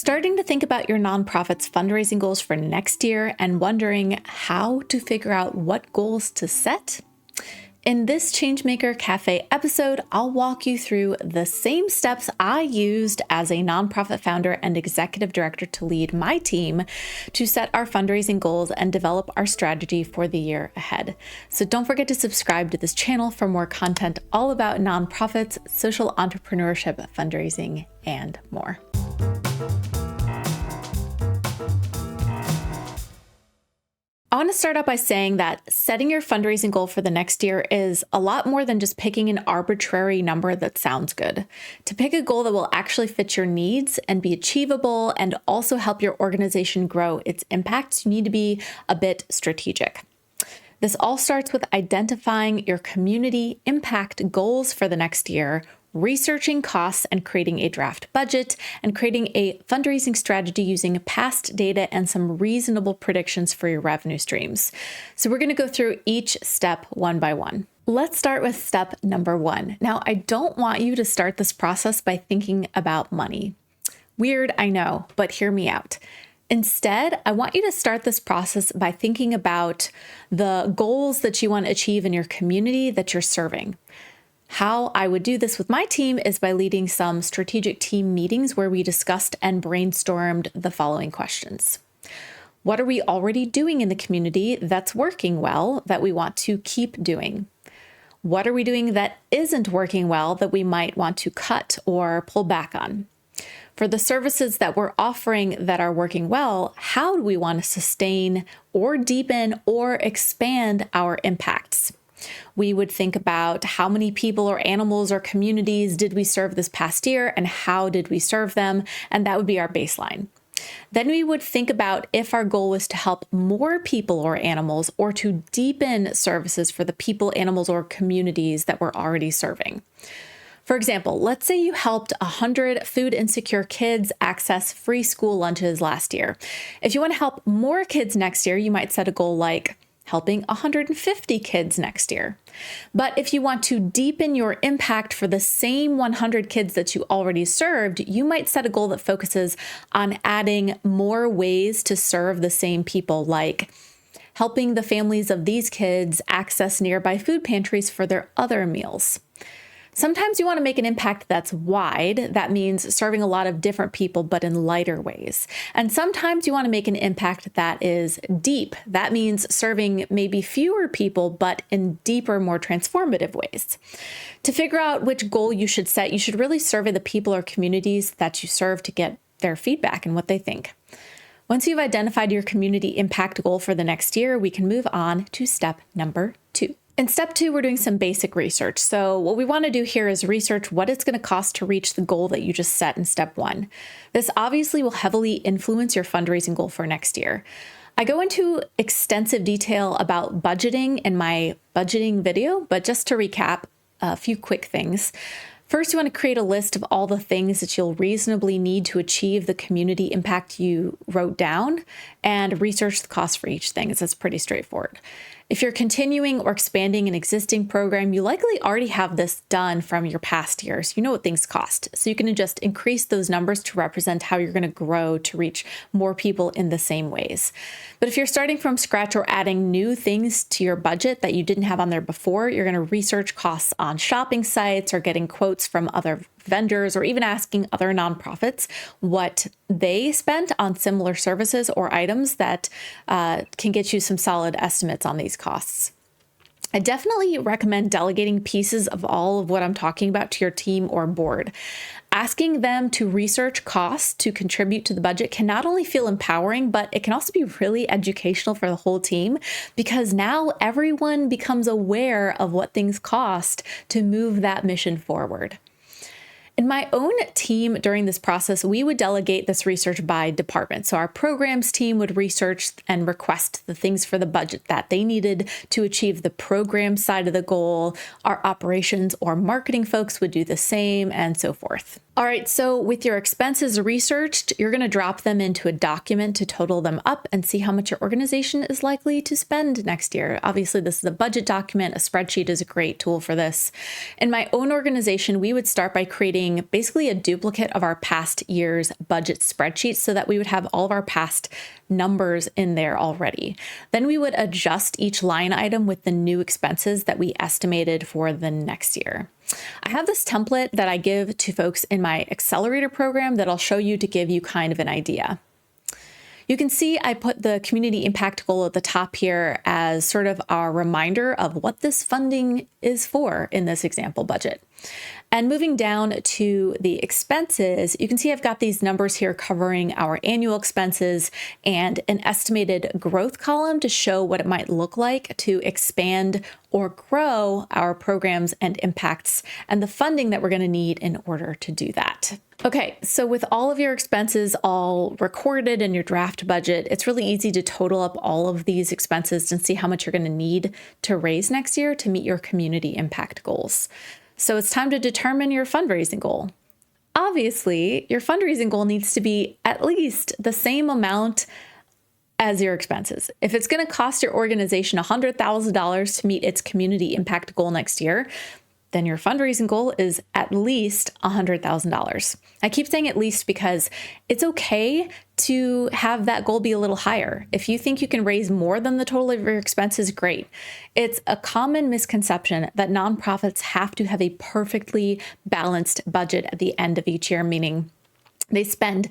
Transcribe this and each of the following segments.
Starting to think about your nonprofit's fundraising goals for next year and wondering how to figure out what goals to set? In this Changemaker Cafe episode, I'll walk you through the same steps I used as a nonprofit founder and executive director to lead my team to set our fundraising goals and develop our strategy for the year ahead. So don't forget to subscribe to this channel for more content all about nonprofits, social entrepreneurship, fundraising, and more. I want to start out by saying that setting your fundraising goal for the next year is a lot more than just picking an arbitrary number that sounds good. To pick a goal that will actually fit your needs and be achievable and also help your organization grow its impact, you need to be a bit strategic. This all starts with identifying your community impact goals for the next year, researching costs and creating a draft budget, and creating a fundraising strategy using past data and some reasonable predictions for your revenue streams. So we're going to go through each step one by one. Let's start with step number one. Now, I don't want you to start this process by thinking about money. Weird, I know, but hear me out. Instead, I want you to start this process by thinking about the goals that you want to achieve in your community that you're serving. How I would do this with my team is by leading some strategic team meetings where we discussed and brainstormed the following questions. What are we already doing in the community that's working well that we want to keep doing? What are we doing that isn't working well that we might want to cut or pull back on? For the services that we're offering that are working well, how do we want to sustain or deepen or expand our impacts? We would think about how many people or animals or communities did we serve this past year and how did we serve them, and that would be our baseline. Then we would think about if our goal was to help more people or animals or to deepen services for the people, animals, or communities that we're already serving. For example, let's say you helped 100 food insecure kids access free school lunches last year. If you want to help more kids next year, you might set a goal like helping 150 kids next year. But if you want to deepen your impact for the same 100 kids that you already served, you might set a goal that focuses on adding more ways to serve the same people, like helping the families of these kids access nearby food pantries for their other meals. Sometimes you want to make an impact that's wide. That means serving a lot of different people, but in lighter ways. And sometimes you want to make an impact that is deep. That means serving maybe fewer people, but in deeper, more transformative ways. To figure out which goal you should set, you should really survey the people or communities that you serve to get their feedback and what they think. Once you've identified your community impact goal for the next year, we can move on to step number 2. In step 2, we're doing some basic research. So what we want to do here is research what it's going to cost to reach the goal that you just set in step 1. This obviously will heavily influence your fundraising goal for next year. I go into extensive detail about budgeting in my budgeting video, but just to recap a few quick things. First, you want to create a list of all the things that you'll reasonably need to achieve the community impact you wrote down and research the cost for each thing. That's pretty straightforward. If you're continuing or expanding an existing program, you likely already have this done from your past years. You know what things cost. So you can just increase those numbers to represent how you're going to grow to reach more people in the same ways. But if you're starting from scratch or adding new things to your budget that you didn't have on there before, you're going to research costs on shopping sites or getting quotes from other vendors or even asking other nonprofits what they spent on similar services or items that can get you some solid estimates on these costs. I definitely recommend delegating pieces of all of what I'm talking about to your team or board. Asking them to research costs to contribute to the budget can not only feel empowering, but it can also be really educational for the whole team because now everyone becomes aware of what things cost to move that mission forward. In my own team during this process, we would delegate this research by department. So our programs team would research and request the things for the budget that they needed to achieve the program side of the goal. Our operations or marketing folks would do the same and so forth. All right, so with your expenses researched, you're going to drop them into a document to total them up and see how much your organization is likely to spend next year. Obviously, this is a budget document. A spreadsheet is a great tool for this. In my own organization, we would start by creating creating basically a duplicate of our past year's budget spreadsheet so that we would have all of our past numbers in there already. Then we would adjust each line item with the new expenses that we estimated for the next year. I have this template that I give to folks in my accelerator program that I'll show you to give you kind of an idea. You can see I put the community impact goal at the top here as sort of our reminder of what this funding is for in this example budget. And moving down to the expenses, you can see I've got these numbers here covering our annual expenses and an estimated growth column to show what it might look like to expand or grow our programs and impacts and the funding that we're going to need in order to do that. Okay, so with all of your expenses all recorded in your draft budget, it's really easy to total up all of these expenses and see how much you're going to need to raise next year to meet your community impact goals. So it's time to determine your fundraising goal. Obviously, your fundraising goal needs to be at least the same amount as your expenses. If it's going to cost your organization $100,000 to meet its community impact goal next year, then your fundraising goal is at least $100,000. I keep saying at least because it's okay to have that goal be a little higher. If you think you can raise more than the total of your expenses, great. It's a common misconception that nonprofits have to have a perfectly balanced budget at the end of each year, meaning they spend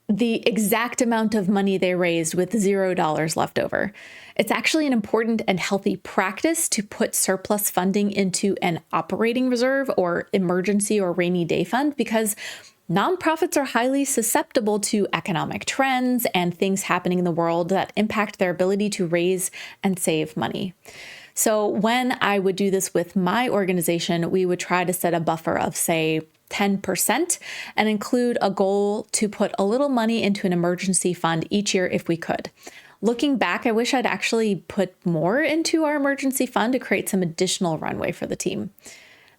the exact amount of money they raised with $0 left over. It's actually an important and healthy practice to put surplus funding into an operating reserve or emergency or rainy day fund because nonprofits are highly susceptible to economic trends and things happening in the world that impact their ability to raise and save money. So when I would do this with my organization, we would try to set a buffer of, say, 10% and include a goal to put a little money into an emergency fund each year if we could. Looking back, I wish I'd actually put more into our emergency fund to create some additional runway for the team.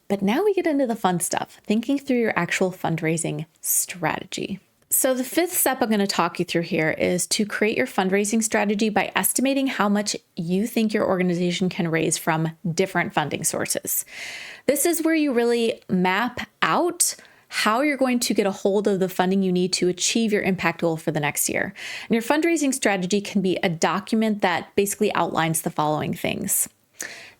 But now we get into the fun stuff, thinking through your actual fundraising strategy. So the fifth step I'm going to talk you through here is to create your fundraising strategy by estimating how much you think your organization can raise from different funding sources. This is where you really map out how you're going to get a hold of the funding you need to achieve your impact goal for the next year. And your fundraising strategy can be a document that basically outlines the following things: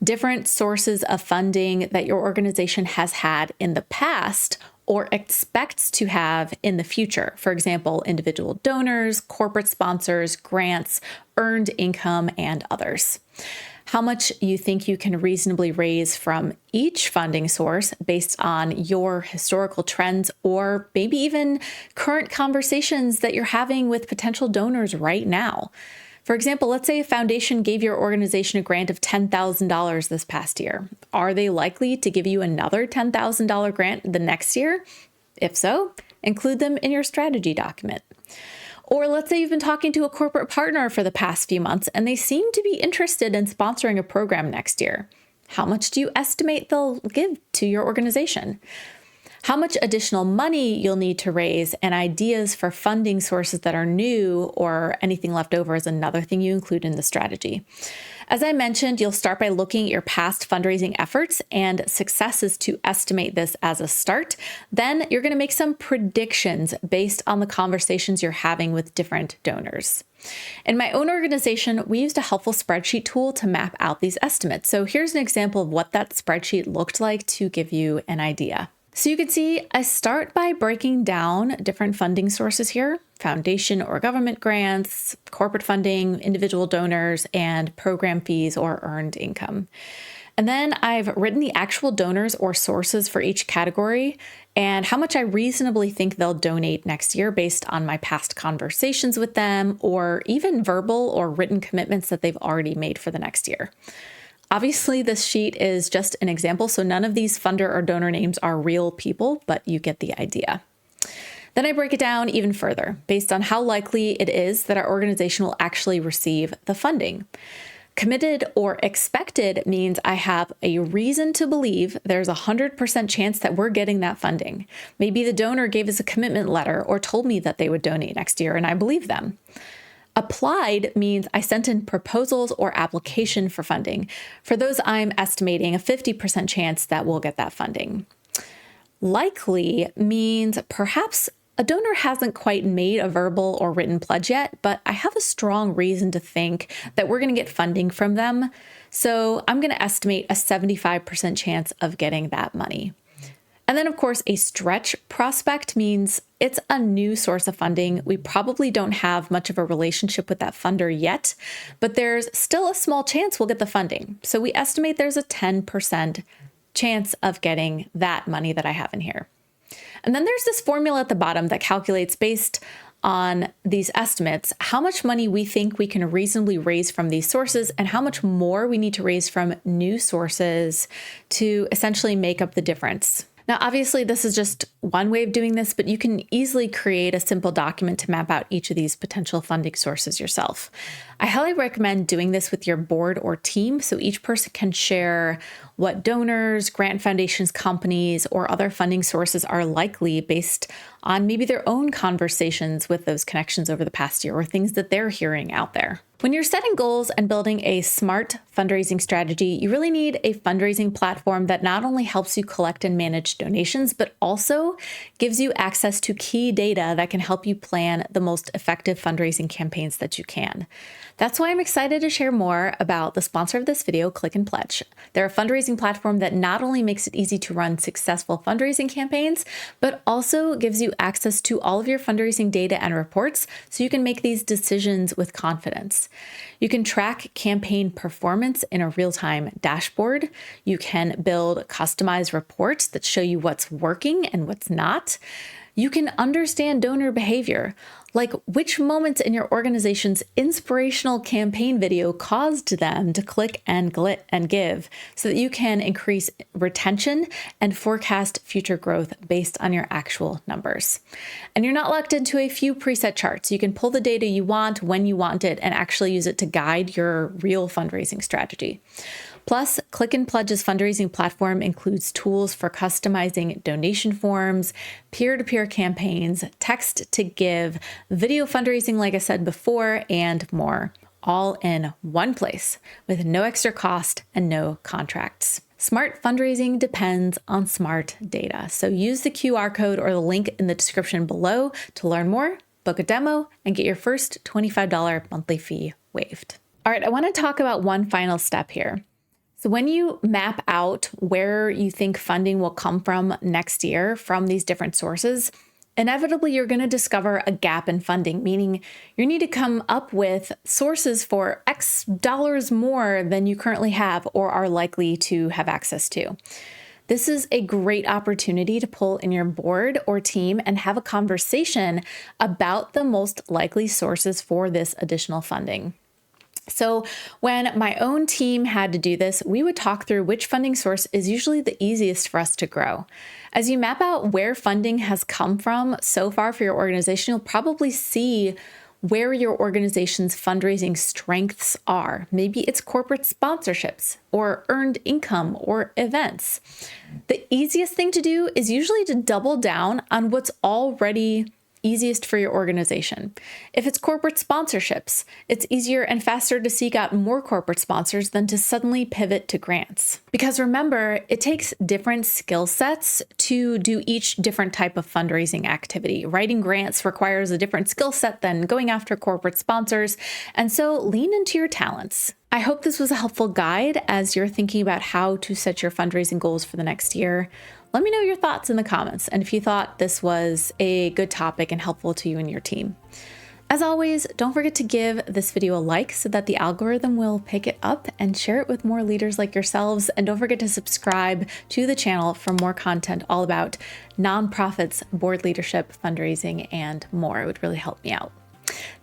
different sources of funding that your organization has had in the past or expects to have in the future. For example, individual donors, corporate sponsors, grants, earned income, and others. How much you think you can reasonably raise from each funding source based on your historical trends or maybe even current conversations that you're having with potential donors right now. For example, let's say a foundation gave your organization a grant of $10,000 this past year. Are they likely to give you another $10,000 grant the next year? If so, include them in your strategy document. Or let's say you've been talking to a corporate partner for the past few months and they seem to be interested in sponsoring a program next year. How much do you estimate they'll give to your organization? How much additional money you'll need to raise and ideas for funding sources that are new or anything left over is another thing you include in the strategy. As I mentioned, you'll start by looking at your past fundraising efforts and successes to estimate this as a start. Then you're going to make some predictions based on the conversations you're having with different donors. In my own organization, we used a helpful spreadsheet tool to map out these estimates. So here's an example of what that spreadsheet looked like to give you an idea. So you can see I start by breaking down different funding sources here: foundation or government grants, corporate funding, individual donors, and program fees or earned income. And then I've written the actual donors or sources for each category and how much I reasonably think they'll donate next year based on my past conversations with them or even verbal or written commitments that they've already made for the next year. Obviously, this sheet is just an example, so none of these funder or donor names are real people, but you get the idea. Then I break it down even further based on how likely it is that our organization will actually receive the funding. Committed or expected means I have a reason to believe there's a 100% chance that we're getting that funding. Maybe the donor gave us a commitment letter or told me that they would donate next year, and I believe them. Applied means I sent in proposals or application for funding. For those, I'm estimating a 50% chance that we'll get that funding. Likely means perhaps a donor hasn't quite made a verbal or written pledge yet, but I have a strong reason to think that we're going to get funding from them. So I'm going to estimate a 75% chance of getting that money. And then, of course, a stretch prospect means it's a new source of funding. We probably don't have much of a relationship with that funder yet, but there's still a small chance we'll get the funding. So we estimate there's a 10% chance of getting that money that I have in here. And then there's this formula at the bottom that calculates, based on these estimates, how much money we think we can reasonably raise from these sources and how much more we need to raise from new sources to essentially make up the difference. Now, obviously, this is just one way of doing this, but you can easily create a simple document to map out each of these potential funding sources yourself. I highly recommend doing this with your board or team so each person can share what donors, grant foundations, companies, or other funding sources are likely based on maybe their own conversations with those connections over the past year or things that they're hearing out there. When you're setting goals and building a smart fundraising strategy, you really need a fundraising platform that not only helps you collect and manage donations, but also gives you access to key data that can help you plan the most effective fundraising campaigns that you can. That's why I'm excited to share more about the sponsor of this video, Click and Pledge. They're a fundraising platform that not only makes it easy to run successful fundraising campaigns, but also gives you access to all of your fundraising data and reports so you can make these decisions with confidence. You can track campaign performance in a real-time dashboard. You can build customized reports that show you what's working and what's not. You can understand donor behavior, like which moments in your organization's inspirational campaign video caused them to click and give, so that you can increase retention and forecast future growth based on your actual numbers. And you're not locked into a few preset charts. You can pull the data you want when you want it and actually use it to guide your real fundraising strategy. Plus, Click and Pledge's fundraising platform includes tools for customizing donation forms, peer-to-peer campaigns, text to give, video fundraising, like I said before, and more, all in one place with no extra cost and no contracts. Smart fundraising depends on smart data. So use the QR code or the link in the description below to learn more, book a demo, and get your first $25 monthly fee waived. All right, I want to talk about one final step here. So when you map out where you think funding will come from next year from these different sources, inevitably you're going to discover a gap in funding, meaning you need to come up with sources for X dollars more than you currently have or are likely to have access to. This is a great opportunity to pull in your board or team and have a conversation about the most likely sources for this additional funding. So when my own team had to do this, we would talk through which funding source is usually the easiest for us to grow. As you map out where funding has come from so far for your organization, you'll probably see where your organization's fundraising strengths are. Maybe it's corporate sponsorships or earned income or events. The easiest thing to do is usually to double down on what's already easiest for your organization. If it's corporate sponsorships, it's easier and faster to seek out more corporate sponsors than to suddenly pivot to grants. Because remember, it takes different skill sets to do each different type of fundraising activity. Writing grants requires a different skill set than going after corporate sponsors, and so lean into your talents. I hope this was a helpful guide as you're thinking about how to set your fundraising goals for the next year. Let me know your thoughts in the comments and if you thought this was a good topic and helpful to you and your team. As always, don't forget to give this video a like so that the algorithm will pick it up and share it with more leaders like yourselves. And don't forget to subscribe to the channel for more content all about nonprofits, board leadership, fundraising, and more. It would really help me out.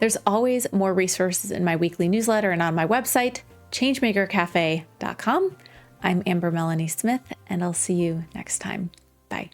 There's always more resources in my weekly newsletter and on my website, changemakercafe.com. I'm Amber Melanie Smith, and I'll see you next time. Bye.